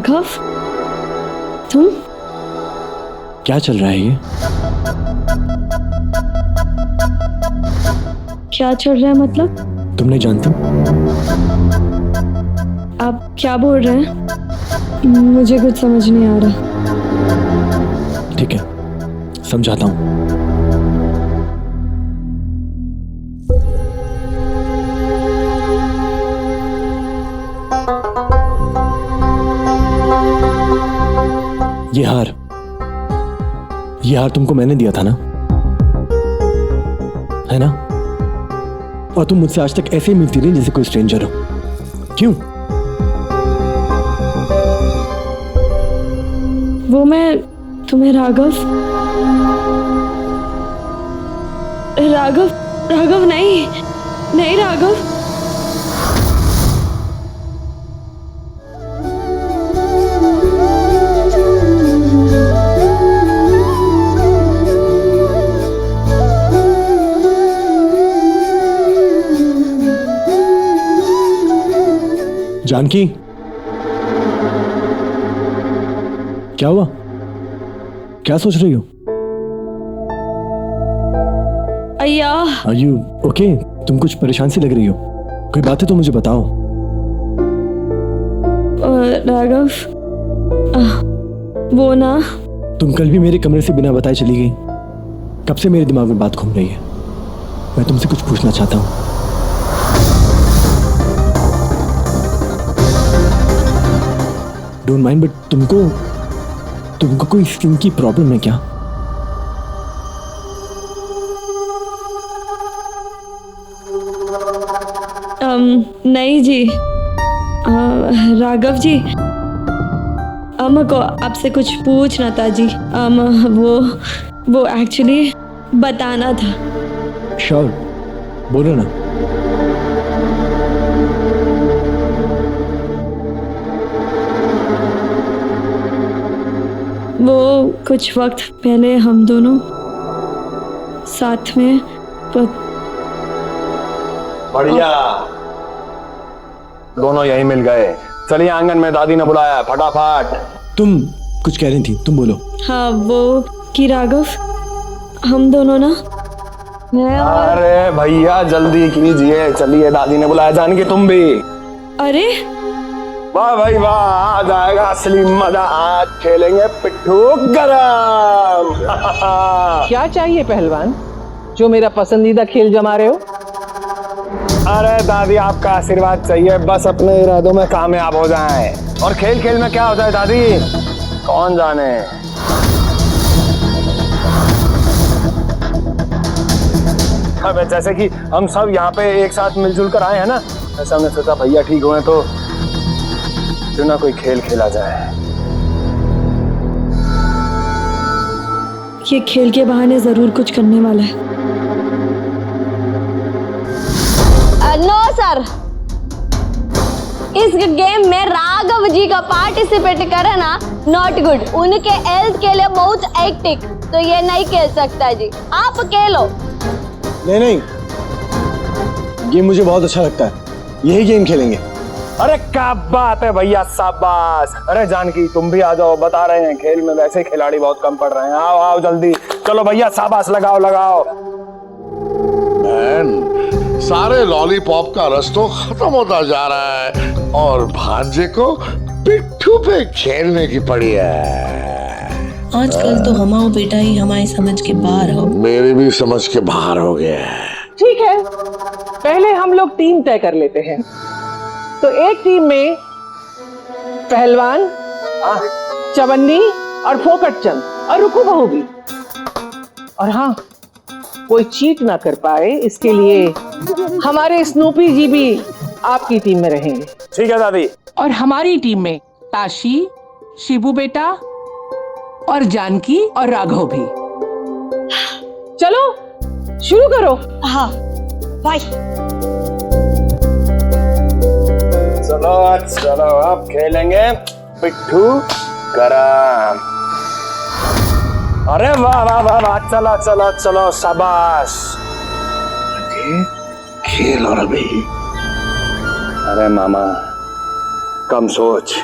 राघव, तुम? क्या चल रहा है ये? क्या चल रहा है मतलब? तुम नहीं जानती? आप क्या बोल रहे हैं? मुझे कुछ समझ नहीं आ रहा। ठीक है, समझाता हूँ। ये हार तुमको मैंने दिया था ना, है ना? और तुम मुझसे आज तक ऐसे ही मिलती रही जैसे कोई स्ट्रेंजर हो। क्यों? वो मैं तुम्हें राघव नहीं, नहीं राघव। जानकी, क्या हुआ? क्या सोच रही हो? अय्या, Are you okay? तुम कुछ परेशान सी लग रही हो। कोई बात है तो मुझे बताओ। राघव, वो ना, तुम कल भी मेरे कमरे से बिना बताए चली गई। कब से मेरे दिमाग में बात घूम रही है। मैं तुमसे कुछ पूछना चाहता हूँ। डोंट माइंड, बट तुमको कोई स्किन की प्रॉब्लम है क्या? नहीं जी। राघव जी, को आपसे कुछ पूछना था जी। वो एक्चुअली बताना था। श्योर, बोलो ना। वो कुछ वक्त पहले हम दोनों साथ में बढ़िया, दोनों यही मिल गए। चलिए, आंगन में दादी ने बुलाया, फटाफट। तुम कुछ कह रही थी, तुम बोलो। हाँ, वो कि राघव, हम दोनों ना, अरे भैया जल्दी कीजिए, चलिए दादी ने बुलाया। जानकी तुम भी। अरे वाह भाई वाह, आ जाएगा असली मजा। आज खेलेंगे पिट्ठू गरम। क्या चाहिए पहलवान, जो मेरा पसंदीदा खेल जमा रहे हो? अरे दादी, आपका आशीर्वाद चाहिए, बस अपने इरादों में कामयाब हो जाएं। और खेल खेल में क्या होता है दादी, कौन जाने। अब जैसे कि हम सब यहाँ पे एक साथ मिलजुल कर आए हैं ना, ऐसा हमने सोचा भैया ठीक हुए तो क्यों ना कोई खेल खेला जाए। ये खेल के बहाने जरूर कुछ करने वाला है। नो सर, इस गेम में राघव जी का पार्टिसिपेट करना नॉट गुड। उनके हेल्थ के लिए बहुत एक्टिक, तो ये नहीं खेल सकता जी। आप खेलो। नहीं, गेम मुझे बहुत अच्छा लगता है, यही गेम खेलेंगे। अरे क्या बात है भैया, शाबाश। अरे जानकी तुम भी आ जाओ, बता रहे हैं खेल में वैसे खिलाड़ी बहुत कम पड़ रहे हैं। आओ आओ जल्दी, चलो भैया, शाबाश, लगाओ लगाओ। सारे लॉलीपॉप का रस तो खत्म होता जा रहा है और भांजे को पिट्ठू पे खेलने की पड़ी है। आजकल तो हमाओ बेटा ही हमारी समझ के बाहर हो। मेरी भी समझ के बाहर हो गया है। ठीक है, पहले हम लोग टीम तय कर लेते हैं। तो एक टीम में पहलवान, चवन्नी और फोकट चंद और रुकू बहू भी। और हाँ, कोई चीट ना कर पाए इसके लिए हमारे स्नूपी जी भी आपकी टीम में रहेंगे। ठीक है दादी। और हमारी टीम में ताशी, शिबू बेटा और जानकी और राघव भी। चलो शुरू करो। हाँ बाय। चलो अब खेलेंगे पिट्ठू गरम। अरे वाह वाह वाह वाह, चलो शाबाश। खेल और अभी। अरे मामा, कम सोच,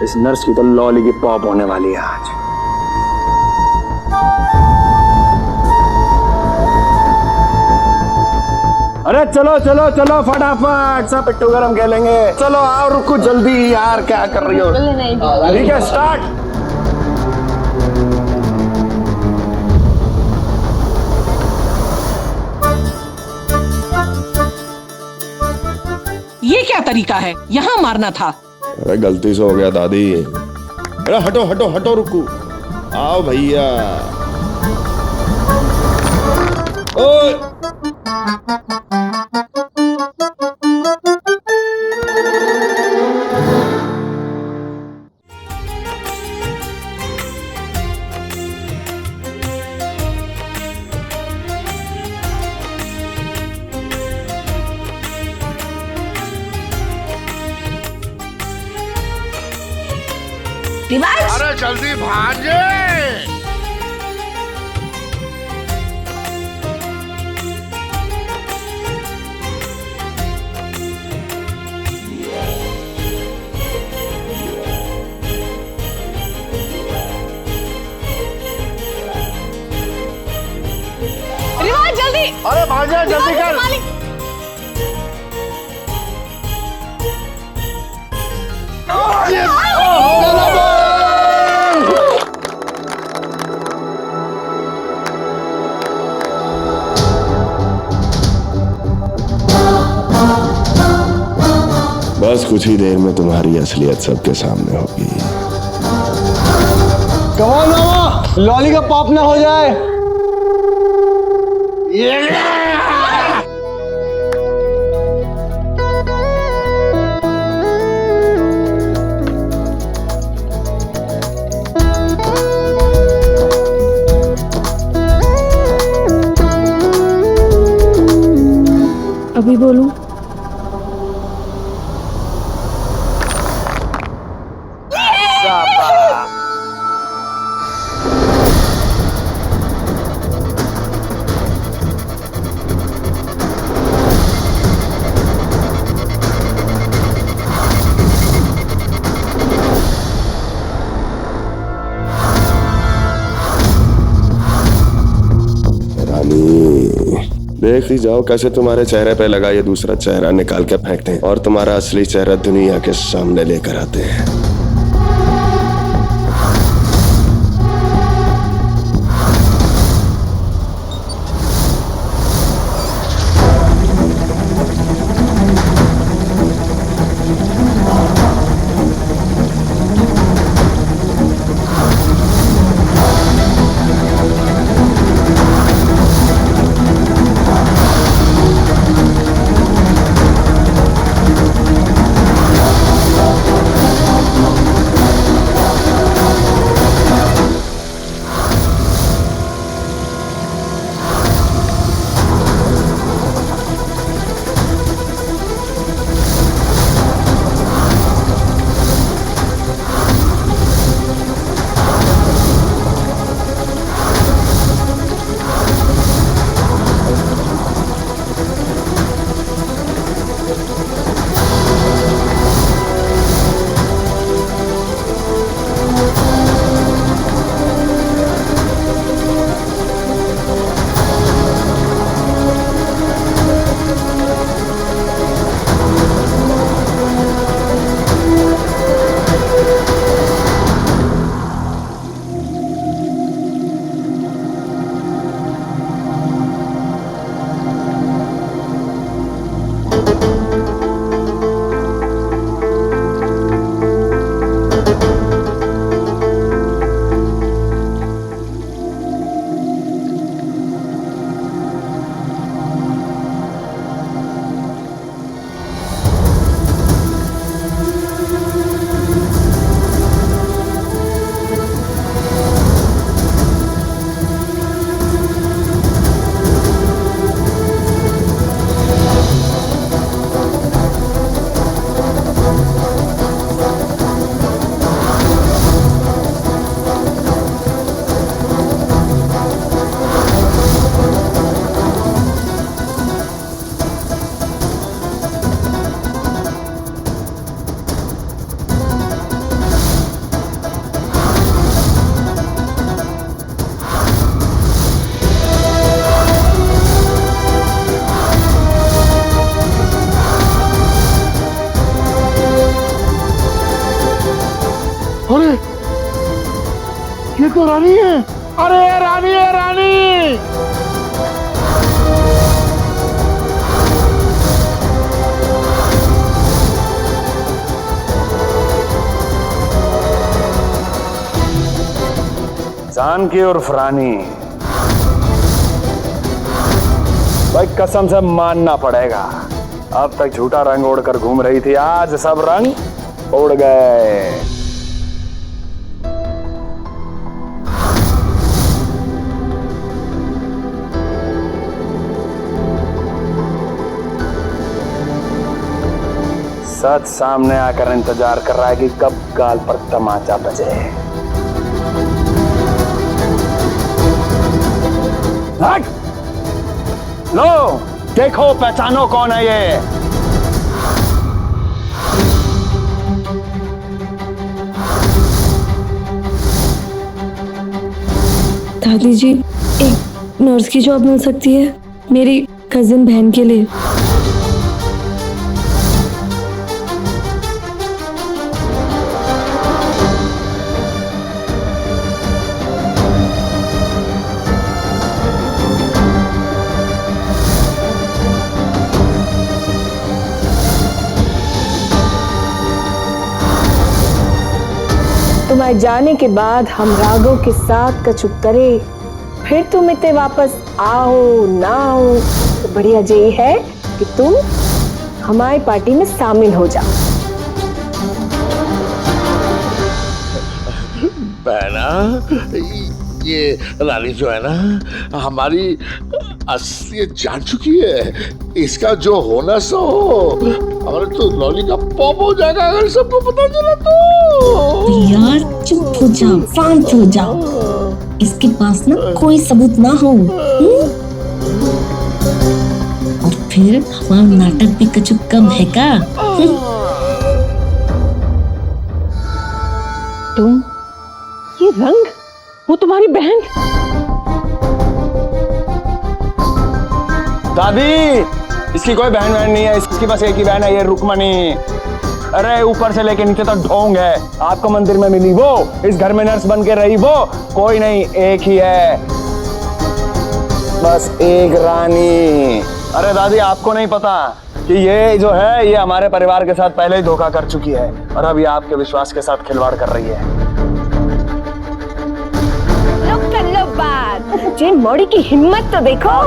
इस नर्स की तो लॉली की पॉप होने वाली है आज। अरे चलो चलो चलो फटाफट, सब पिट्ठू गरम खेलेंगे। चलो आओ, रुको जल्दी यार, क्या कर रही हो? ठीक है, स्टार्ट। ये क्या तरीका है? यहाँ मारना था। अरे गलती से हो गया दादी। अरे हटो हटो हटो, रुको। आओ भैया। ओए रिवाज अरे जल्दी भांजे। रिवाज जल्दी। अरे भांजे जल्दी कर। मालिक बस कुछ ही देर में तुम्हारी असलियत सबके सामने होगी। कमाल मामा, लॉली का पॉप ना हो जाए। अभी बोलूं? देख ही जाओ कैसे तुम्हारे चेहरे पे लगा ये दूसरा चेहरा निकाल के फेंकते हैं और तुम्हारा असली चेहरा दुनिया के सामने लेकर आते हैं। अरे ये तो रानी है। अरे रानी है, रानी। जानकी उर्फ रानी, भाई कसम से मानना पड़ेगा, अब तक झूठा रंग ओढ़कर घूम रही थी, आज सब रंग उड़ गए। सच सामने आकर इंतजार कर रहा है कि कब गाल पर तमाचा बजे। हट! लो देखो, पहचानो कौन है ये। दादी जी, एक नर्स की जॉब मिल सकती है मेरी कजिन बहन के लिए। तुम्हारे जाने के बाद हम राघव के साथ कछु करे, फिर तुम इतने वापस आओ ना आओ, तो बढ़िया यही है कि तुम हमारी पार्टी में शामिल हो जाओ। बहना, ये रानी जो है ना, हमारी असलियत जान चुकी है। इसका जो होना सो हमारे तो लॉली का पॉप हो जाएगा अगर सबको पता चला तो। यार चुप हो जाओ, शांत हो जाओ। इसके पास ना कोई सबूत ना हो। और फिर हमारा नाटक भी कुछ कम है का? तुम, ये रंग, वो तुम्हारी बहन। दादी, इसकी कोई बहन नहीं है, इसकी बस एक ही बहन है, ये रुक्मणी। अरे ऊपर से लेके नीचे तक ढोंग है। आपको मंदिर में मिली वो, इस घर में नर्स बन के रही वो, कोई नहीं, एक ही है, बस एक रानी। अरे दादी, आपको नहीं पता कि ये जो है, ये हमारे परिवार के साथ पहले ही धोखा कर चुकी है और अब ये आपके विश्वास के साथ खिलवाड़ कर रही है। कर लो बात। जे मोड़ी की हिम्मत तो देखो।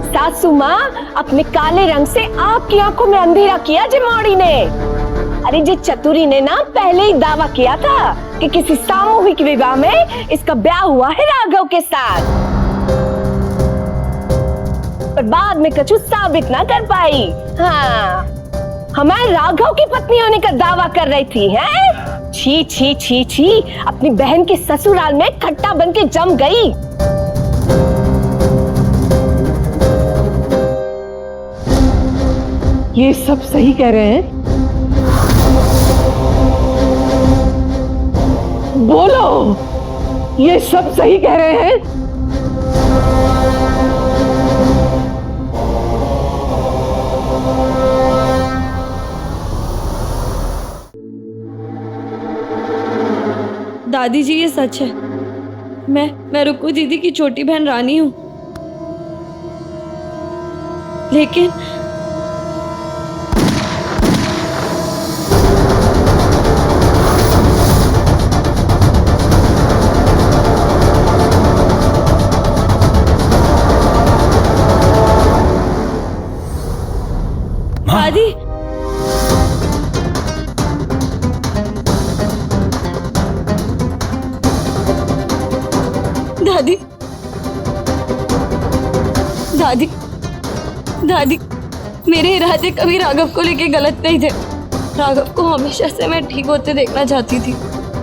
सासू माँ अपने काले रंग से आपकी आंखों में अंधेरा किया जे मोड़ी ने। अरे जे चतुरी ने ना पहले ही दावा किया था कि किसी सामूहिक विवाह में इसका ब्याह हुआ है राघव के साथ, पर बाद में कछु साबित ना कर पाई। हाँ, हमारे राघव की पत्नी होने का दावा कर रही थी, हैं? छी छी छी छी, अपनी बहन के ससुराल में खट्टा बन के जम गई। ये सब सही कह रहे हैं? बोलो, ये सब सही कह रहे हैं? दादी जी, ये सच है। मैं रुक्कू दीदी की छोटी बहन रानी हूँ, लेकिन दादी, दादी, दादी, दादी, मेरे इरादे कभी राघव को लेके गलत नहीं थे। राघव को हमेशा से मैं ठीक होते देखना चाहती थी,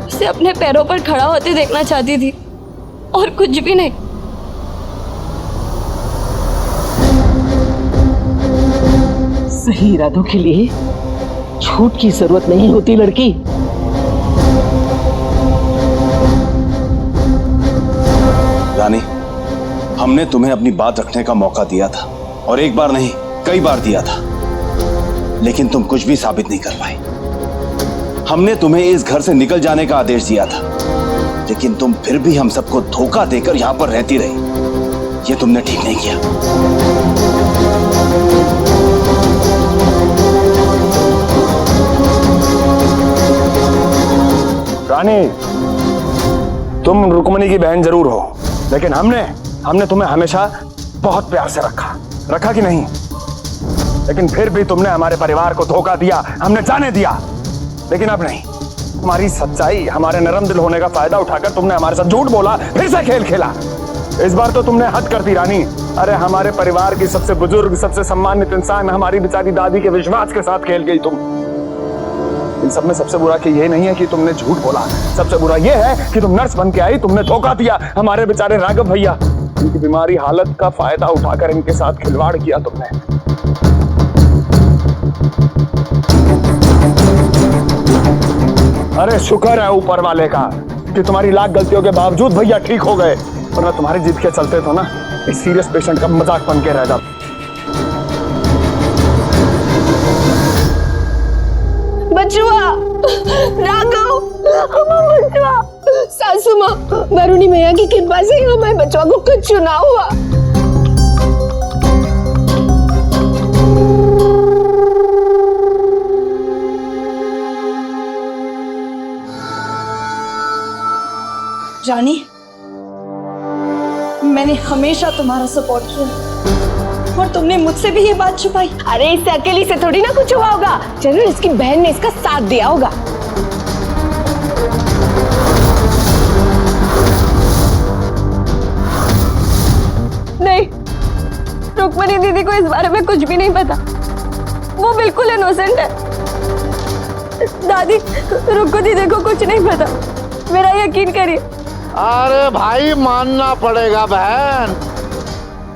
उसे अपने पैरों पर खड़ा होते देखना चाहती थी, और कुछ भी नहीं। सही इरादों के लिए झूठ की जरूरत नहीं होती लड़की। रानी, हमने तुम्हें अपनी बात रखने का मौका दिया था, और एक बार नहीं कई बार दिया था, लेकिन तुम कुछ भी साबित नहीं कर पाई। हमने तुम्हें इस घर से निकल जाने का आदेश दिया था, लेकिन तुम फिर भी हम सबको धोखा देकर यहां पर रहती रही। ये तुमने ठीक नहीं किया। रानी, तुम रुक्मणी की बहन जरूर हो, लेकिन हमने तुम्हें हमेशा बहुत प्यार से रखा कि नहीं? लेकिन फिर भी तुमने हमारे परिवार को धोखा दिया, हमने जाने दिया। लेकिन अब नहीं, तुम्हारी सच्चाई, हमारे नरम दिल होने का फायदा उठाकर तुमने हमारे साथ झूठ बोला, फिर से खेल खेला। इस बार तो तुमने हद कर दी रानी। अरे हमारे परिवार की सबसे बुजुर्ग, सबसे सम्मानित इंसान, हमारी बेचारी दादी के विश्वास के साथ खेल गई तुम। इन सब में सबसे बुरा कि ये नहीं है कि तुमने झूठ बोला, सबसे बुरा ये है कि तुम नर्स बन के आई, तुमने धोखा दिया हमारे बेचारे राघव भैया। उनकी बीमारी हालत का फायदा उठाकर इनके साथ खिलवाड़ किया तुमने। अरे शुक्र है ऊपर वाले का कि तुम्हारी लाख गलतियों के बावजूद भैया ठीक हो गए, वरना तुम्हारी जिद के चलते तो ना इस सीरियस पेशेंट का मजाक बन के रह जाता। बचुआ, राघव, बचुआ, सासू माँ, वरुणी मैया की कृपा से हमारे बचुआ को कुछ ना हुआ। रानी, मैंने हमेशा तुम्हारा सपोर्ट किया और तुमने मुझसे भी ये बात छुपाई। अरे इससे अकेली से थोड़ी ना कुछ हुआ होगा, जरूर इसकी बहन ने इसका साथ दिया होगा। नहीं, रुक्मणी दीदी को इस बारे में कुछ भी नहीं पता, वो बिल्कुल इनोसेंट है। दादी, रुक्को दीदी को कुछ नहीं पता, मेरा यकीन करिए। अरे भाई मानना पड़ेगा बहन,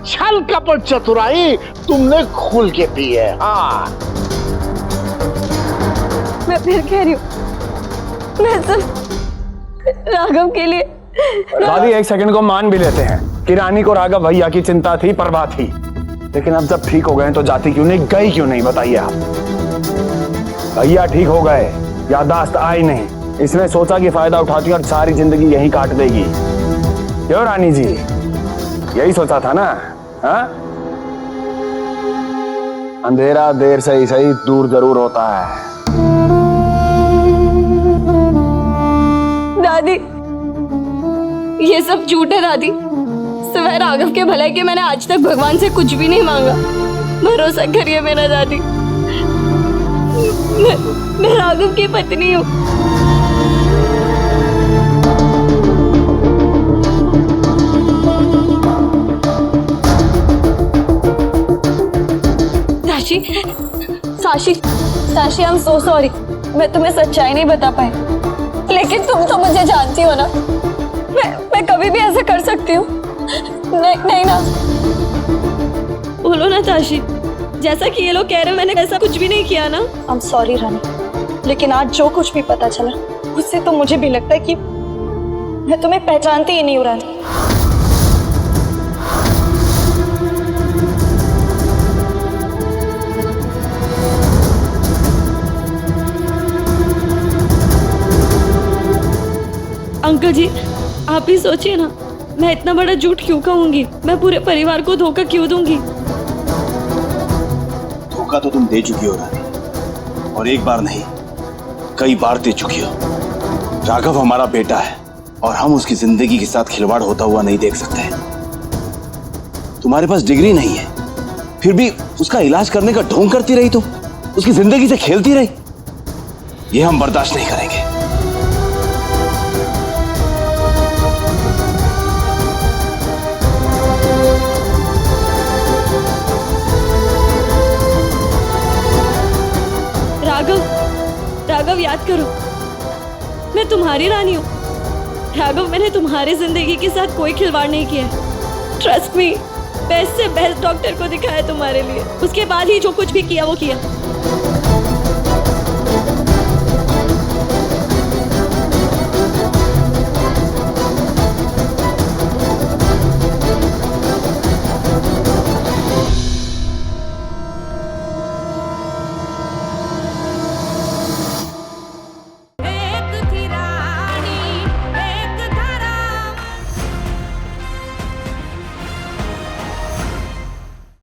छल कपट चतुराई तुमने खुल के पी है। हाँ, मैं फिर कह रही हूँ, मैं सिर्फ राघव के लिए। दादी एक सेकंड को मान भी लेते हैं कि रानी को राघव भैया की चिंता थी, परवाह थी, लेकिन अब जब ठीक हो गए तो जाती क्यों नहीं, गई क्यों नहीं, बताइए आप। भैया ठीक हो गए, याददाश्त आई नहीं, इसने सोचा कि फायदा उठाती और सारी जिंदगी यहीं काट देगी। क्यों रानी जी, यही सोचा था ना? हाँ, अंधेरा देर से ही सही दूर जरूर होता है। दादी, ये सब झूठ है दादी। सिवाय राघव के भलाई के मैंने आज तक भगवान से कुछ भी नहीं मांगा। भरोसा करिए मेरा दादी, मैं राघव की पत्नी हूँ। साशी, आई एम सो सॉरी, मैं तुम्हें सच्चाई नहीं बता पाई, लेकिन तुम तो मुझे जानती हो ना, मैं कभी भी ऐसा कर सकती हूँ। नहीं ना, बोलो ना ताशी, जैसा कि ये लोग कह रहे हैं मैंने ऐसा कुछ भी नहीं किया ना। आई एम सॉरी रानी, लेकिन आज जो कुछ भी पता चला उससे तो मुझे भी लगता है कि मैं तुम्हें पहचानती ही नहीं हूँ रानी। अंकल जी, आप ही सोचिए ना, मैं इतना बड़ा झूठ क्यों कहूंगी, मैं पूरे परिवार को धोखा क्यों दूंगी। धोखा तो तुम दे चुकी हो रानी, और एक बार नहीं कई बार दे चुकी हो। राघव हमारा बेटा है और हम उसकी जिंदगी के साथ खिलवाड़ होता हुआ नहीं देख सकते। तुम्हारे पास डिग्री नहीं है, फिर भी उसका इलाज करने का ढोंग करती रही, तुम उसकी जिंदगी से खेलती रही। ये हम बर्दाश्त नहीं करेंगे। राघव, याद करो, मैं तुम्हारी रानी हूँ। राघव, मैंने तुम्हारी जिंदगी के साथ कोई खिलवाड़ नहीं किया। ट्रस्ट मी, बेस्ट से बेस्ट डॉक्टर को दिखाया तुम्हारे लिए, उसके बाद ही जो कुछ भी किया वो किया।